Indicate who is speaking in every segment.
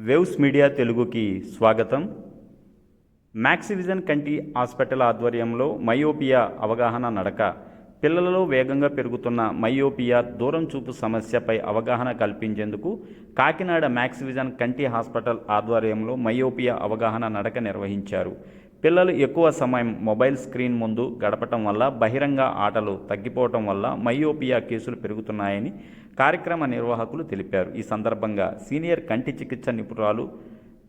Speaker 1: Waves media తెలుగుకి స్వాగతం. Maxivision కంటి హాస్పిటల్ ఆధ్వర్యంలో మయోపియా అవగాహన నడక. పిల్లలలో వేగంగా పెరుగుతున్న మయోపియా దూరం చూపు సమస్యపై అవగాహన కల్పించేందుకు కాకినాడ మ్యాక్సివిజన్ కంటి హాస్పిటల్ ఆధ్వర్యంలో మయోపియా అవగాహన నడక నిర్వహించారు. పిల్లలు ఎక్కువ సమయం మొబైల్ స్క్రీన్ ముందు గడపటం వల్ల బహిరంగ ఆటలు తగ్గిపోవటం వల్ల మయోపియా కేసులు పెరుగుతున్నాయని కార్యక్రమ నిర్వాహకులు తెలిపారు. ఈ సందర్భంగా సీనియర్ కంటి చికిత్స నిపుణురాలు,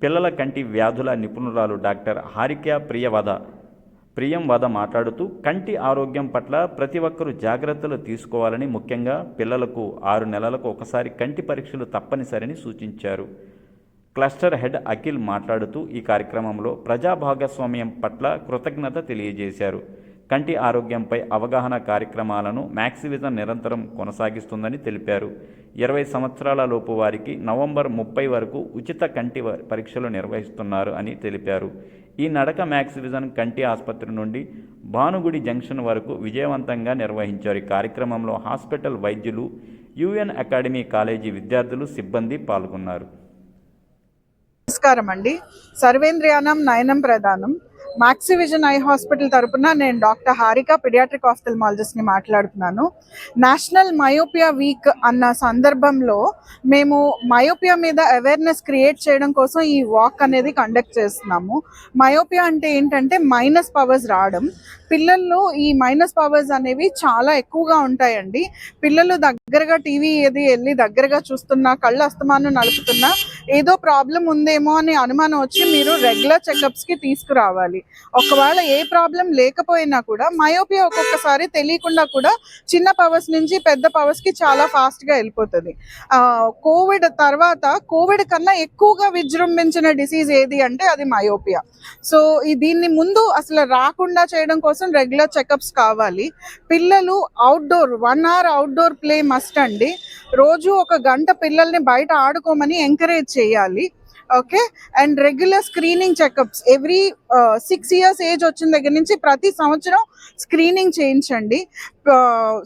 Speaker 1: పిల్లల కంటి వ్యాధుల నిపుణురాలు డాక్టర్ హారిక ప్రియంవద మాట్లాడుతూ కంటి ఆరోగ్యం పట్ల ప్రతి ఒక్కరూ జాగ్రత్తలు తీసుకోవాలని, ముఖ్యంగా పిల్లలకు 6 నెలలకు ఒకసారి కంటి పరీక్షలు తప్పనిసరిని సూచించారు. క్లస్టర్ హెడ్ అఖిల్ మాట్లాడుతూ ఈ కార్యక్రమంలో ప్రజా భాగస్వామ్యం పట్ల కృతజ్ఞత తెలియజేశారు. కంటి ఆరోగ్యంపై అవగాహన కార్యక్రమాలను మ్యాక్సివిజన్ నిరంతరం కొనసాగిస్తుందని తెలిపారు. 20 సంవత్సరాల లోపు వారికి నవంబర్ 30 వరకు ఉచిత కంటి పరీక్షలు నిర్వహిస్తున్నారు అని తెలిపారు. ఈ నడక మ్యాక్సివిజన్ కంటి ఆసుపత్రి నుండి భానుగుడి జంక్షన్ వరకు విజయవంతంగా నిర్వహించారు. ఈ కార్యక్రమంలో హాస్పిటల్ వైద్యులు, యుఎన్ అకాడమీ కాలేజీ విద్యార్థులు, సిబ్బంది పాల్గొన్నారు.
Speaker 2: నమస్కారం అండి. సర్వేంద్రియానం నయనం ప్రధానం. మ్యాక్సివిజన్ ఐ హాస్పిటల్ తరపున నేను డాక్టర్ హారిక, పిడియాట్రిక్ ఆఫ్థల్మాలజిస్ట్ని మాట్లాడుతున్నాను. నేషనల్ మయోపియా వీక్ అన్న సందర్భంలో మేము మయోపియా మీద అవేర్నెస్ క్రియేట్ చేయడం కోసం ఈ వాక్ అనేది కండక్ట్ చేస్తున్నాము. మయోపియా అంటే ఏంటంటే మైనస్ పవర్స్ రావడం. పిల్లల్లో ఈ మైనస్ పవర్స్ అనేవి చాలా ఎక్కువగా ఉంటాయండి. పిల్లలు దగ్గరగా టీవీ వెళ్ళి దగ్గరగా చూస్తున్నా, కళ్ళు అస్తమానం నలుపుతున్నా ఏదో ప్రాబ్లం ఉందేమో అని అనుమానం వచ్చి మీరు రెగ్యులర్ చెకప్స్కి తీసుకురావాలి. ఒకవేళ ఏ ప్రాబ్లం లేకపోయినా కూడా మయోపియా ఒక్కొక్కసారి తెలియకుండా కూడా చిన్న పవర్స్ నుంచి పెద్ద పవర్స్కి చాలా ఫాస్ట్గా వెళ్ళిపోతుంది. కోవిడ్ తర్వాత కోవిడ్ కన్నా ఎక్కువగా విజృంభించిన డిసీజ్ ఏది అంటే అది మయోపియా. సో దీన్ని ముందు అసలు రాకుండా చేయడం కోసం రెగ్యులర్ చెకప్స్ కావాలి. పిల్లలు outdoor 1 hour outdoor play must అండి. రోజు 1 గంట పిల్లల్ని బయట ఆడుకోమని ఎంకరేజ్ చేయాలి. Okay. And regular screening checkups every 6 years age వచ్చిన దగ్గర నుంచి ప్రతి సంవత్సరం స్క్రీనింగ్ చేయించండి.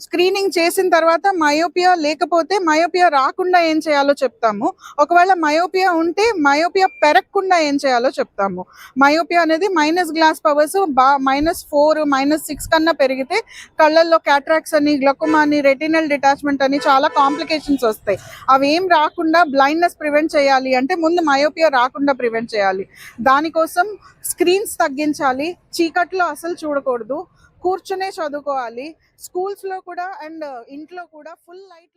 Speaker 2: స్క్రీనింగ్ చేసిన తర్వాత మయోపియా లేకపోతే మయోపియా రాకుండా ఏం చేయాలో చెప్తాము. ఒకవేళ మయోపియా ఉంటే మయోపియా పెరగకుండా ఏం చేయాలో చెప్తాము. మయోపియా అనేది మైనస్ గ్లాస్ పవర్స్ -4, -6 కన్నా పెరిగితే కళ్ళల్లో క్యాట్రాక్ట్స్ అని, గ్లకోమా అని, రెటినల్ డిటాచ్మెంట్ అని చాలా కాంప్లికేషన్స్ వస్తాయి. అవి ఏం రాకుండా బ్లైండ్నెస్ ప్రివెంట్ చేయాలి అంటే ముందు మయోపియా రాకుండా ప్రివెంట్ చేయాలి. దానికోసం స్క్రీన్స్ తగ్గించాలి. చీకట్లో అసలు చూడకూడదు. కూర్చునే చదువుకోవాలి. స్కూల్స్లో కూడా అండ్ ఇంట్లో కూడా ఫుల్ లైట్